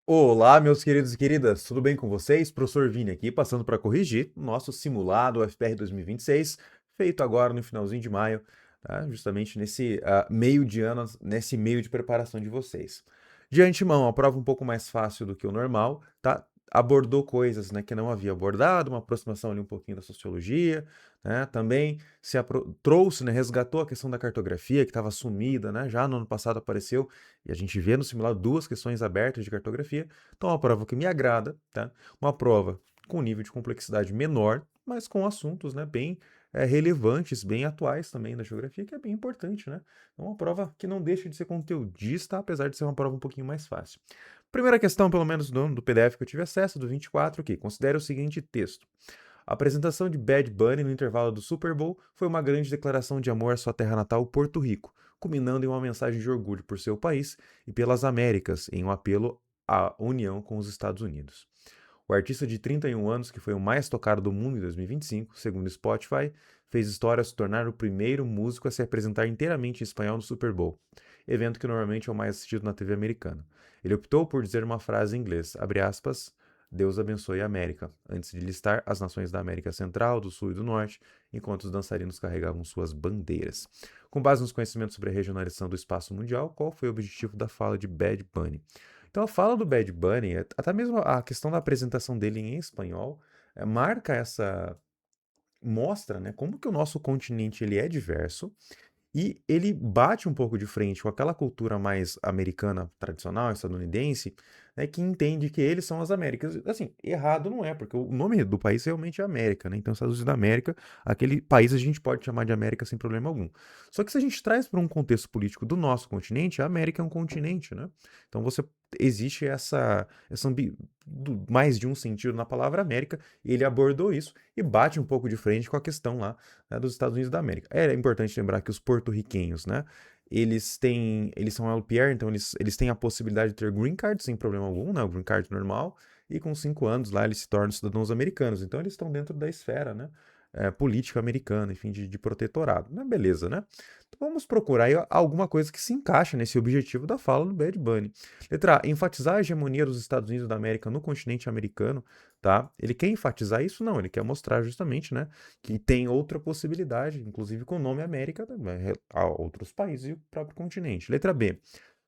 Olá, meus queridos e queridas, tudo bem com vocês? Professor Vini aqui, passando para corrigir o nosso simulado UFPR 2026, feito agora no finalzinho de maio, tá? Justamente nesse meio de ano, nesse meio de preparação de vocês. De antemão, a prova um pouco mais fácil do que o normal, tá? Abordou coisas, né, que não havia abordado, uma aproximação ali um pouquinho da sociologia, né? Também trouxe, né, resgatou a questão da cartografia que estava sumida, né? Já no ano passado apareceu e a gente vê no simulado duas questões abertas de cartografia. Então, é uma prova que me agrada, tá? Uma prova com nível de complexidade menor, mas com assuntos, né, bem relevantes, bem atuais também da geografia, que é bem importante, né? É uma prova que não deixa de ser conteudista, apesar de ser uma prova um pouquinho mais fácil. Primeira questão, pelo menos do PDF que eu tive acesso, do 24, que considera o seguinte texto. A apresentação de Bad Bunny no intervalo do Super Bowl foi uma grande declaração de amor à sua terra natal, Porto Rico, culminando em uma mensagem de orgulho por seu país e pelas Américas, em um apelo à união com os Estados Unidos. O artista de 31 anos, que foi o mais tocado do mundo em 2025, segundo o Spotify, fez história ao se tornar o primeiro músico a se apresentar inteiramente em espanhol no Super Bowl, evento que normalmente é o mais assistido na TV americana. Ele optou por dizer uma frase em inglês, abre aspas, Deus abençoe a América, antes de listar as nações da América Central, do Sul e do Norte, enquanto os dançarinos carregavam suas bandeiras. Com base nos conhecimentos sobre a regionalização do espaço mundial, qual foi o objetivo da fala de Bad Bunny? Então a fala do Bad Bunny, até mesmo a questão da apresentação dele em espanhol, marca essa mostra, né, como que o nosso continente ele é diverso e ele bate um pouco de frente com aquela cultura mais americana tradicional, estadunidense, né, que entende que eles são as Américas. Assim, errado não é, porque o nome do país realmente é América, né? Então, Estados Unidos da América, aquele país a gente pode chamar de América sem problema algum. Só que se a gente traz para um contexto político do nosso continente, a América é um continente, né? Então você existe mais de um sentido na palavra América, e ele abordou isso e bate um pouco de frente com a questão lá, né, dos Estados Unidos da América. É importante lembrar que os porto-riquenhos, né, eles são LPR, então eles têm a possibilidade de ter green card sem problema algum, né, o green card normal, e com 5 anos lá eles se tornam cidadãos americanos. Então eles estão dentro da esfera, né, política americana, enfim, de protetorado. Mas beleza, né? Então vamos procurar aí alguma coisa que se encaixa nesse objetivo da fala do Bad Bunny. Letra A, enfatizar a hegemonia dos Estados Unidos da América no continente americano, tá? Ele quer enfatizar isso? Não, ele quer mostrar justamente, né, que tem outra possibilidade, inclusive com o nome América, né, a outros países e o próprio continente. Letra B,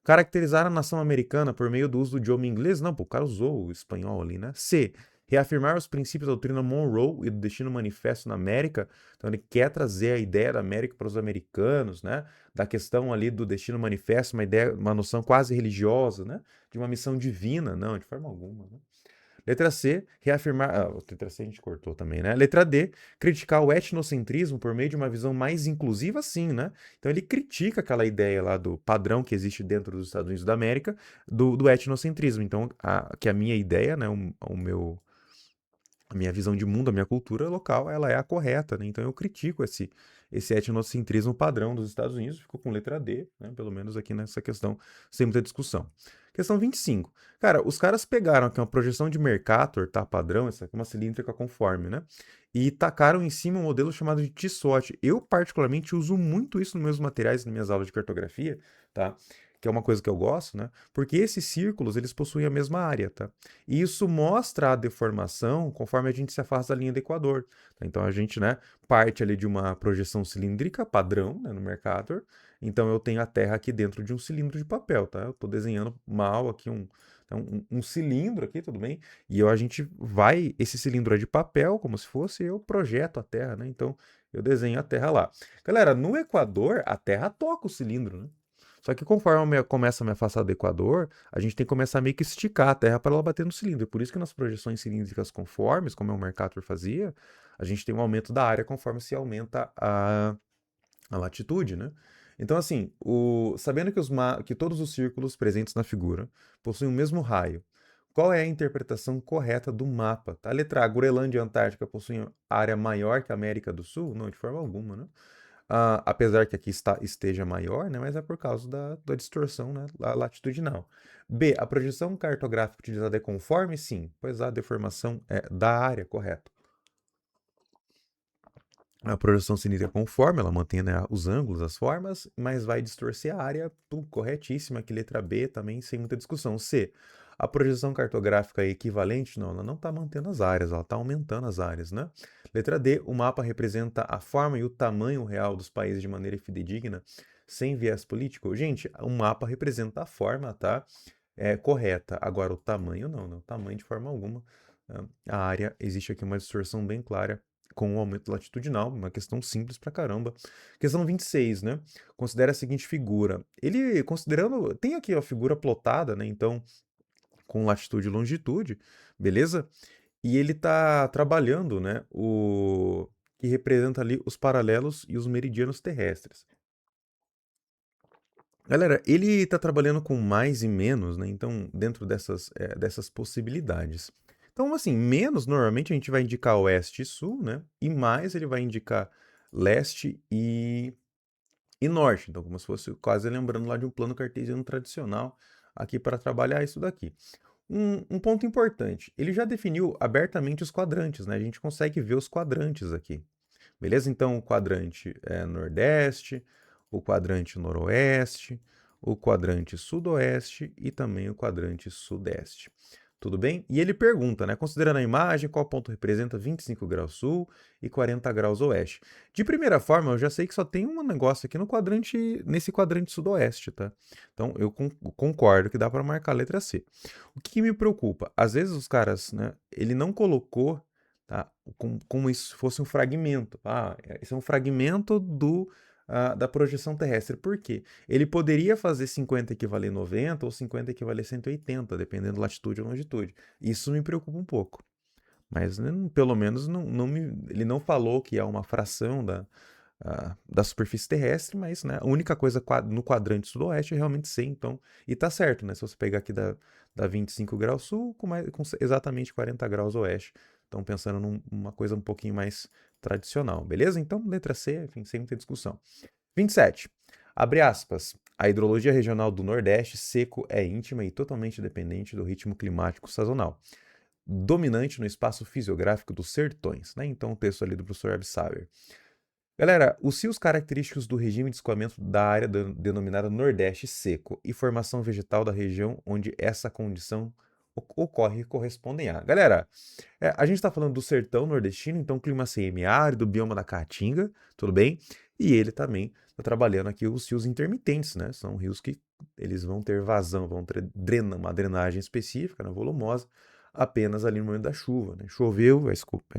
caracterizar a nação americana por meio do uso do idioma inglês? Não, pô, o cara usou o espanhol ali, né? C, reafirmar os princípios da doutrina Monroe e do Destino Manifesto na América. Então ele quer trazer a ideia da América para os americanos, né? Da questão ali do Destino Manifesto, uma ideia, uma noção quase religiosa, né? De uma missão divina. Não, de forma alguma, né? Letra C, reafirmar. Letra C a gente cortou também, né? Letra D, criticar o etnocentrismo por meio de uma visão mais inclusiva, sim, né? Então ele critica aquela ideia lá do padrão que existe dentro dos Estados Unidos da América, do etnocentrismo. Então, que a minha ideia, né? A minha visão de mundo, a minha cultura local, ela é a correta, né? Então eu critico esse etnocentrismo padrão dos Estados Unidos, ficou com letra D, né? Pelo menos aqui nessa questão, sem muita discussão. Questão 25. Cara, os caras pegaram aqui uma projeção de Mercator, tá? Padrão, essa aqui é uma cilíndrica conforme, né? E tacaram em cima um modelo chamado de T-SWOT. Eu, particularmente, uso muito isso nos meus materiais, nas minhas aulas de cartografia, tá? Que é uma coisa que eu gosto, né? Porque esses círculos, eles possuem a mesma área, tá? E isso mostra a deformação conforme a gente se afasta da linha do Equador. Então a gente, né, parte ali de uma projeção cilíndrica padrão, né, no Mercator. Então eu tenho a Terra aqui dentro de um cilindro de papel, tá? Eu estou desenhando mal aqui um cilindro aqui, tudo bem? E a gente vai, esse cilindro é de papel, como se fosse, eu projeto a Terra, né? Então eu desenho a Terra lá. Galera, no Equador, a Terra toca o cilindro, né? Só que conforme eu começo a me afastar do Equador, a gente tem que começar a meio que esticar a Terra para ela bater no cilindro. Por isso que nas projeções cilíndricas conformes, como é o Mercator fazia, a gente tem um aumento da área conforme se aumenta a latitude, né? Então, assim, sabendo que todos os círculos presentes na figura possuem o mesmo raio, qual é a interpretação correta do mapa? Tá? Letra A, Groenlândia e Antártica possuem área maior que a América do Sul? Não, de forma alguma, né? Apesar que aqui esteja maior, né, mas é por causa da distorção, né, latitudinal. B, a projeção cartográfica utilizada é conforme? Sim, pois a deformação é da área, correto. A projeção cilíndrica é conforme, ela mantém, né, os ângulos, as formas, mas vai distorcer a área, corretíssima, que letra B também, sem muita discussão. C, A projeção cartográfica equivalente, não, ela não está mantendo as áreas, ela está aumentando as áreas, né? Letra D, o mapa representa a forma e o tamanho real dos países de maneira fidedigna, sem viés político. Gente, o mapa representa a forma, tá? É correta. Agora, o tamanho não, não. O tamanho de forma alguma. A área, existe aqui uma distorção bem clara com o aumento latitudinal, uma questão simples pra caramba. Questão 26, né? Considera a seguinte figura. Ele, considerando, tem aqui a figura plotada, né? Então, com latitude e longitude, beleza? E ele tá trabalhando, né? O que representa ali os paralelos e os meridianos terrestres. Galera, ele está trabalhando com mais e menos, né? Então, dentro dessas possibilidades. Então, assim, menos normalmente a gente vai indicar oeste e sul, né? E mais ele vai indicar leste e norte. Então, como se fosse quase lembrando lá de um plano cartesiano tradicional aqui para trabalhar isso daqui. Um ponto importante, ele já definiu abertamente os quadrantes, né? A gente consegue ver os quadrantes aqui. Beleza? Então, o quadrante nordeste, o quadrante noroeste, o quadrante sudoeste e também o quadrante sudeste. Tudo bem? E ele pergunta, né? Considerando a imagem, qual ponto representa 25 graus sul e 40 graus oeste? De primeira forma, eu já sei que só tem um negócio aqui no quadrante, nesse quadrante sudoeste, tá? Então, eu concordo que dá para marcar a letra C. O que me preocupa? Às vezes os caras, né? Ele não colocou, tá? Como se fosse um fragmento. Esse é um fragmento da projeção terrestre. Por quê? Ele poderia fazer 50 equivaler 90 ou 50 equivaler 180, dependendo da latitude ou longitude. Isso me preocupa um pouco. Mas né, pelo menos ele não falou que é uma fração da superfície terrestre, mas né, a única coisa no quadrante sudoeste é realmente ser, então. E tá certo, né? Se você pegar aqui da 25 graus sul com exatamente 40 graus oeste. Então, pensando numa coisa um pouquinho mais tradicional, beleza? Então, letra C, enfim, sem muita discussão. 27. Abre aspas. A hidrologia regional do Nordeste seco é íntima e totalmente dependente do ritmo climático sazonal, dominante no espaço fisiográfico dos sertões. Né? Então, o texto ali do professor Absaber. Galera, os rios característicos do regime de escoamento da área denominada Nordeste seco e formação vegetal da região onde essa condição ocorre correspondem a. Galera, a gente está falando do sertão nordestino, então clima semiárido, bioma da Caatinga, tudo bem? E ele também está trabalhando aqui os rios intermitentes, né? São rios que eles vão ter vazão, vão ter uma drenagem específica, né, volumosa, apenas ali no momento da chuva, né? Choveu, vai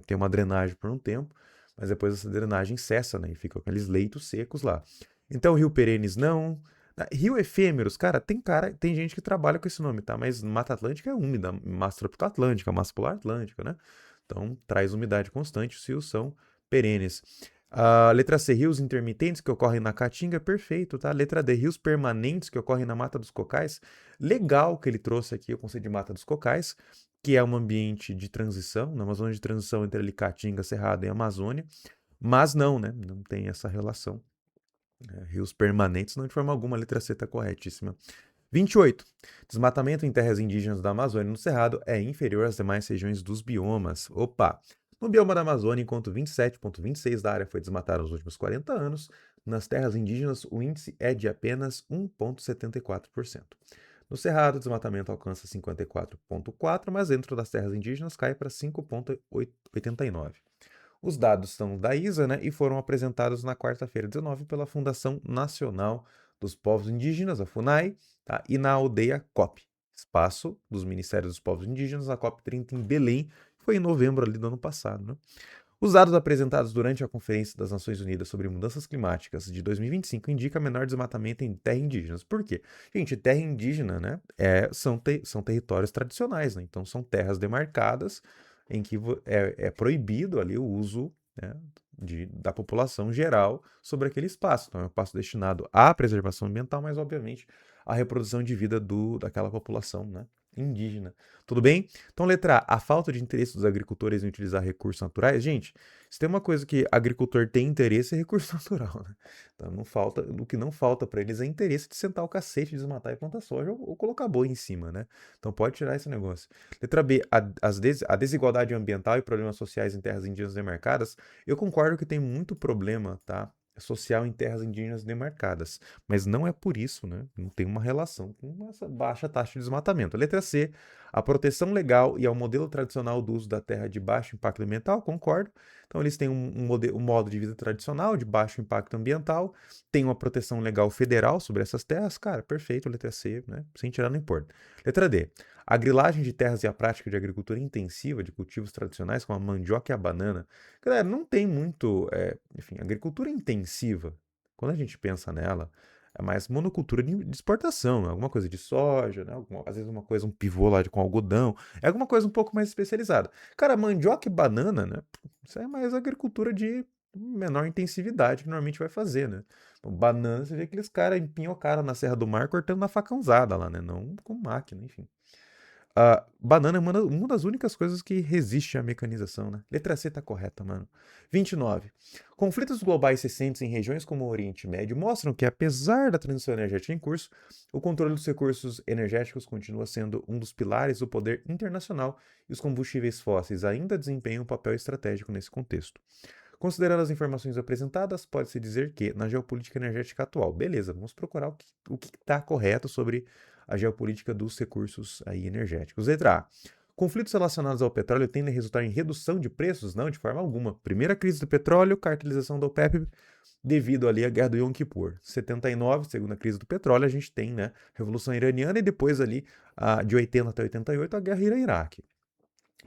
ter uma drenagem por um tempo, mas depois essa drenagem cessa, né? E fica aqueles leitos secos lá. Então, rio perenes não. Rio efêmeros, tem gente que trabalha com esse nome, tá? Mas Mata Atlântica é úmida, Massa Tropical Atlântica, Massa Polar Atlântica, né? Então, traz umidade constante, os rios são perenes. Letra C, rios intermitentes que ocorrem na Caatinga, perfeito, tá? Letra D, rios permanentes que ocorrem na Mata dos Cocais. Legal que ele trouxe aqui o conceito de Mata dos Cocais, que é um ambiente de transição, uma zona de transição entre ali Caatinga, Cerrado e Amazônia, mas não, né? Não tem essa relação. Rios permanentes, não de forma alguma, a letra C está corretíssima. 28. Desmatamento em terras indígenas da Amazônia e no Cerrado é inferior às demais regiões dos biomas. Opa! No bioma da Amazônia, enquanto 27,26% da área foi desmatada nos últimos 40 anos, nas terras indígenas o índice é de apenas 1,74%. No Cerrado, o desmatamento alcança 54,4%, mas dentro das terras indígenas cai para 5,89%. Os dados são da ISA, né, e foram apresentados na quarta-feira 19 pela Fundação Nacional dos Povos Indígenas, a FUNAI, tá, e na aldeia COP, espaço dos Ministérios dos Povos Indígenas, a COP 30 em Belém, foi em novembro ali do ano passado. Né? Os dados apresentados durante a Conferência das Nações Unidas sobre Mudanças Climáticas de 2025 indicam menor desmatamento em terras indígenas. Por quê? Gente, terra indígena, né, são territórios tradicionais, né? Então são terras demarcadas em que é proibido ali o uso, né, da população geral sobre aquele espaço. Então é um espaço destinado à preservação ambiental, mas obviamente à reprodução de vida daquela população, né, indígena. Tudo bem? Então, letra A, a falta de interesse dos agricultores em utilizar recursos naturais. Gente, se tem uma coisa que agricultor tem interesse é recurso natural, né? Então, o que não falta para eles é interesse de sentar o cacete, desmatar e plantar soja ou colocar boi em cima, né? Então, pode tirar esse negócio. Letra B, a desigualdade ambiental e problemas sociais em terras indígenas demarcadas. Eu concordo que tem muito problema, tá? social em terras indígenas demarcadas. Mas não é por isso, né? Não tem uma relação com essa baixa taxa de desmatamento. Letra C, a proteção legal e ao modelo tradicional do uso da terra de baixo impacto ambiental, concordo. Então, eles têm um modo de vida tradicional de baixo impacto ambiental, tem uma proteção legal federal sobre essas terras, cara, perfeito, letra C, né? Sem tirar nem pôr. Letra D, a grilagem de terras e a prática de agricultura intensiva de cultivos tradicionais como a mandioca e a banana. Galera, não tem muito, enfim, agricultura intensiva, quando a gente pensa nela, é mais monocultura de exportação, alguma coisa de soja, né? Às vezes uma coisa, um pivô lá com algodão, é alguma coisa um pouco mais especializada. Cara, mandioca e banana, né? Isso é mais agricultura de menor intensividade que normalmente vai fazer, né? Então, banana, você vê aqueles caras empinham o cara na Serra do Mar cortando na facãozada lá, né? Não com máquina, enfim. A banana é uma das únicas coisas que resiste à mecanização, né? Letra C tá correta, mano. 29. Conflitos globais recentes em regiões como o Oriente Médio mostram que, apesar da transição energética em curso, o controle dos recursos energéticos continua sendo um dos pilares do poder internacional e os combustíveis fósseis ainda desempenham um papel estratégico nesse contexto. Considerando as informações apresentadas, pode-se dizer que, na geopolítica energética atual, beleza, vamos procurar o que está correto sobre a geopolítica dos recursos aí energéticos. Letra A. Conflitos relacionados ao petróleo tendem a resultar em redução de preços? Não, de forma alguma. Primeira crise do petróleo, cartelização da OPEP, devido ali à guerra do Yom Kippur. 79, segunda crise do petróleo, a gente tem, né, Revolução Iraniana e depois ali, de 80 até 88, a guerra Irã-Iraque.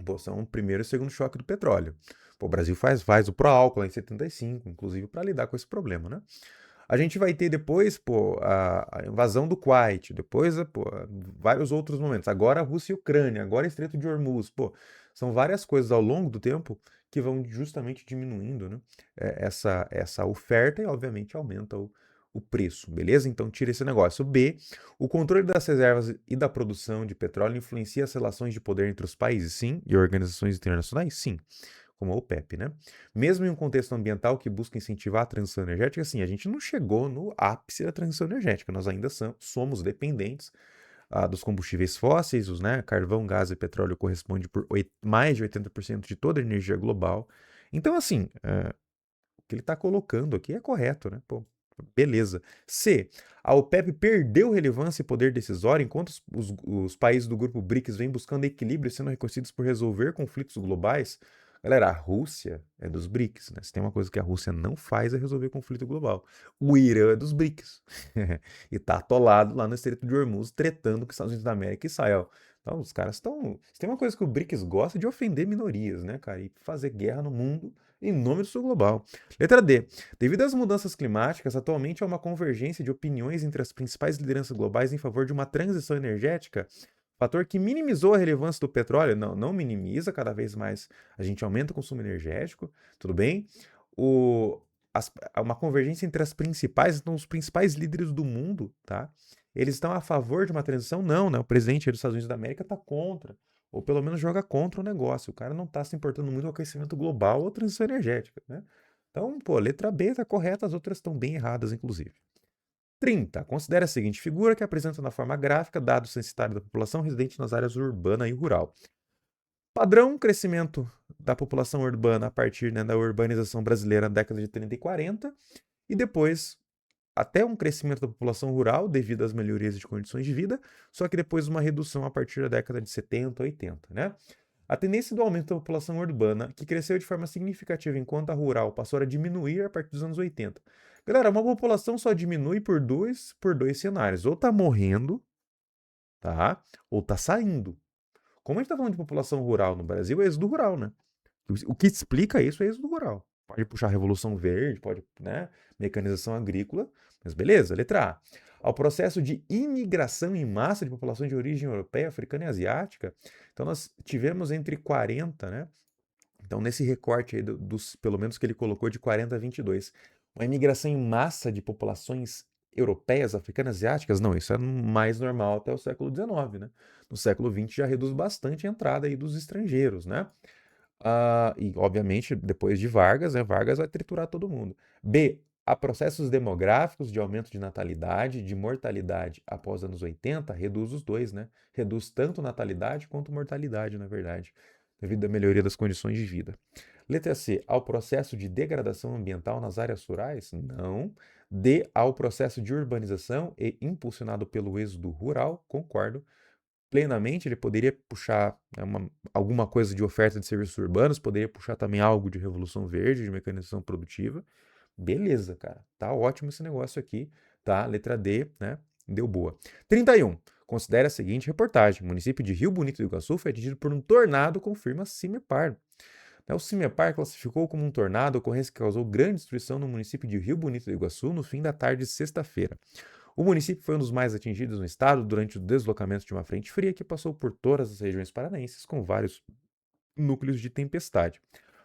Pô, são o primeiro e o segundo choque do petróleo. Pô, o Brasil faz o pró-álcool lá em 75, inclusive para lidar com esse problema, né? A gente vai ter depois, pô, a invasão do Kuwait, depois, pô, vários outros momentos. Agora a Rússia e a Ucrânia, agora Estreito de Hormuz, pô, são várias coisas ao longo do tempo que vão justamente diminuindo, né, essa oferta e, obviamente, aumenta o preço, beleza? Então tira esse negócio. B, o controle das reservas e da produção de petróleo influencia as relações de poder entre os países, sim, e organizações internacionais, sim, como a OPEP, né? Mesmo em um contexto ambiental que busca incentivar a transição energética, assim, a gente não chegou no ápice da transição energética, nós ainda somos dependentes dos combustíveis fósseis, né? Carvão, gás e petróleo corresponde por mais de 80% de toda a energia global. Então, assim, o que ele está colocando aqui é correto, né? Pô, beleza. C. A OPEP perdeu relevância e poder decisório enquanto os países do grupo BRICS vêm buscando equilíbrio e sendo reconhecidos por resolver conflitos globais. Galera, a Rússia é dos BRICS, né? Se tem uma coisa que a Rússia não faz é resolver conflito global. O Irã é dos BRICS. E tá atolado lá no Estreito de Hormuz, tretando com os Estados Unidos da América e Israel. Então, os caras estão. Se tem uma coisa que o BRICS gosta é de ofender minorias, né, cara? E fazer guerra no mundo em nome do sul global. Letra D. Devido às mudanças climáticas, atualmente há uma convergência de opiniões entre as principais lideranças globais em favor de uma transição energética, fator que minimizou a relevância do petróleo. Não, não minimiza, cada vez mais a gente aumenta o consumo energético, tudo bem? O, há uma convergência entre as principais, então os principais líderes do mundo, tá? Eles estão a favor de uma transição? Não, né? O presidente dos Estados Unidos da América está contra. Ou pelo menos joga contra o negócio. O cara não está se importando muito com o aquecimento global ou transição energética, né? Então, pô, letra B está correta, as outras estão bem erradas, inclusive. 30. Considere a seguinte figura que apresenta na forma gráfica dados censitários da população residente nas áreas urbana e rural. Padrão crescimento da população urbana a partir, né, da urbanização brasileira na década de 30 e 40, e depois até um crescimento da população rural devido às melhorias de condições de vida, só que depois uma redução a partir da década de 70, 80, né? A tendência do aumento da população urbana, que cresceu de forma significativa enquanto a rural passou a diminuir a partir dos anos 80. Galera, uma população só diminui por dois cenários. Ou tá morrendo, tá? Ou tá saindo. Como a gente tá falando de população rural no Brasil, é êxodo rural, né? O que explica isso é êxodo rural. Pode puxar a Revolução Verde, pode, né? Mecanização agrícola, mas beleza, letra A. Ao processo de imigração em massa de populações de origem europeia, africana e asiática, então nós tivemos entre 40, né? Então, nesse recorte aí dos, pelo menos que ele colocou de 40 a 22, uma imigração em massa de populações europeias, africanas, asiáticas, não, isso é mais normal até o século XIX, né? No século XX já reduz bastante a entrada aí dos estrangeiros, né? E, obviamente, depois de Vargas, né? Vargas vai triturar todo mundo. B. Há processos demográficos de aumento de natalidade, de mortalidade após anos 80, reduz os dois, né? Reduz tanto natalidade quanto mortalidade, na verdade. devido à melhoria das condições de vida. Letra C, ao processo de degradação ambiental nas áreas rurais? Não. D, ao processo de urbanização e impulsionado pelo êxodo rural? Concordo plenamente. Ele poderia puxar, né, alguma coisa de oferta de serviços urbanos, poderia puxar também algo de revolução verde, de mecanização produtiva. Beleza, cara. Tá ótimo esse negócio aqui, tá? Letra D, né? Deu boa. 31. Considere a seguinte reportagem. O município de Rio Bonito do Iguaçu foi atingido por um tornado, confirma CIMEPAR. O CIMEPAR classificou como um tornado a ocorrência que causou grande destruição no município de Rio Bonito do Iguaçu no fim da tarde de sexta-feira. O município foi um dos mais atingidos no estado durante o deslocamento de uma frente fria que passou por todas as regiões paranaenses, com vários núcleos de tempestade.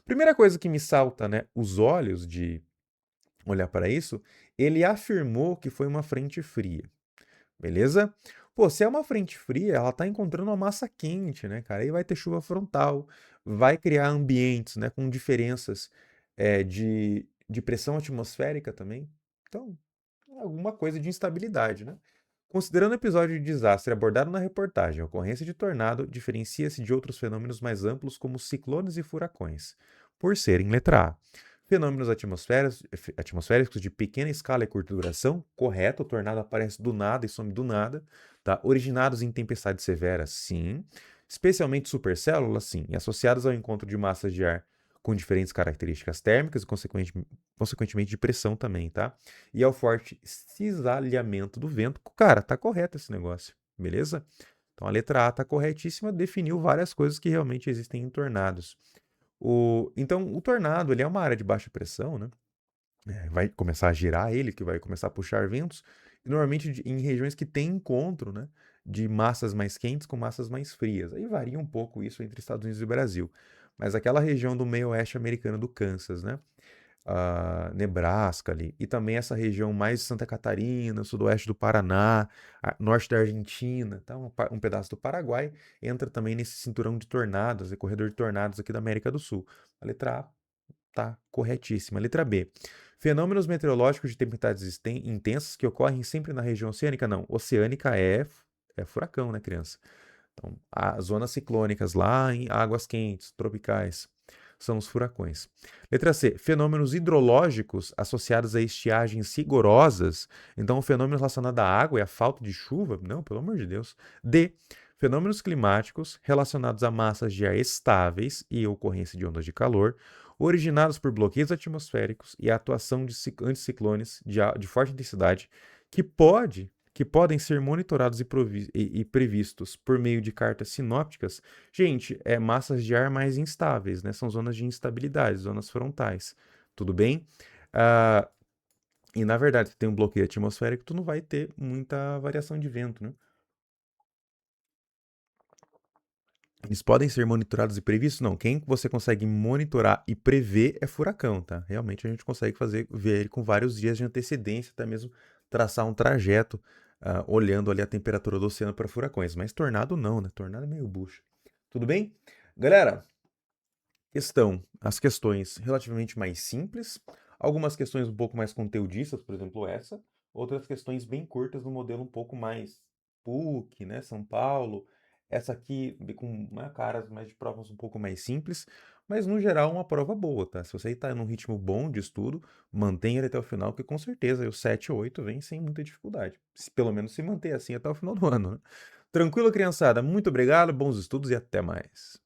Primeira coisa que me salta, né, os olhos de olhar para isso, ele afirmou que foi uma frente fria. Beleza? Pô, se é uma frente fria, ela tá encontrando uma massa quente, né, cara? Aí vai ter chuva frontal, vai criar ambientes, né, com diferenças de pressão atmosférica também. Então, alguma coisa de instabilidade, né? Considerando o episódio de desastre abordado na reportagem, a ocorrência de tornado diferencia-se de outros fenômenos mais amplos como ciclones e furacões, por serem letra A. Fenômenos atmosféricos de pequena escala e curta duração, correto, o tornado aparece do nada e some do nada, tá? Originados em tempestades severas, sim. Especialmente supercélulas, sim, e associados ao encontro de massas de ar com diferentes características térmicas e, consequentemente, de pressão também, tá? E ao forte cisalhamento do vento. Cara, tá correto esse negócio, beleza? Então a letra A tá corretíssima, definiu várias coisas que realmente existem em tornados. Então, o tornado ele é uma área de baixa pressão, né? Vai começar a girar ele, que vai começar a puxar ventos, e normalmente em regiões que tem encontro, né, de massas mais quentes com massas mais frias. Aí varia um pouco isso entre Estados Unidos e Brasil. Mas aquela região do meio oeste americano do Kansas, né? Nebraska ali, e também essa região mais de Santa Catarina, sudoeste do Paraná, norte da Argentina, tá? Um pedaço do Paraguai, entra também nesse cinturão de tornados, corredor de tornados aqui da América do Sul. A letra A tá corretíssima. Letra B. Fenômenos meteorológicos de tempestades intensas que ocorrem sempre na região oceânica? Não. Oceânica é furacão, né, criança? Então, as zonas ciclônicas lá em águas quentes, tropicais, são os furacões. Letra C. Fenômenos hidrológicos associados a estiagens rigorosas. Então, o fenômeno relacionado à água e à falta de chuva? Não, pelo amor de Deus. D. Fenômenos climáticos relacionados a massas de ar estáveis e ocorrência de ondas de calor, originados por bloqueios atmosféricos e a atuação de anticiclones de forte intensidade, que podem ser monitorados e previstos por meio de cartas sinópticas. Gente, massas de ar mais instáveis, né? São zonas de instabilidade, zonas frontais. Tudo bem? Ah, e na verdade, se tem um bloqueio atmosférico, tu não vai ter muita variação de vento, né? Eles podem ser monitorados e previstos? Não. Quem você consegue monitorar e prever é furacão, tá? Realmente a gente consegue ver ele com vários dias de antecedência, até mesmo traçar um trajeto, olhando ali a temperatura do oceano para furacões. Mas tornado não, né? Tornado é meio bucha. Tudo bem? Galera, as questões relativamente mais simples, algumas questões um pouco mais conteudistas, por exemplo, essa, outras questões bem curtas no modelo um pouco mais PUC, né, São Paulo, essa aqui com, né, caras mais de provas um pouco mais simples, mas no geral uma prova boa, tá? Se você está num ritmo bom de estudo, mantenha ele até o final, que com certeza aí o 7 ou 8 vem sem muita dificuldade. Pelo menos se manter assim até o final do ano, né? Tranquilo, criançada? Muito obrigado, bons estudos e até mais.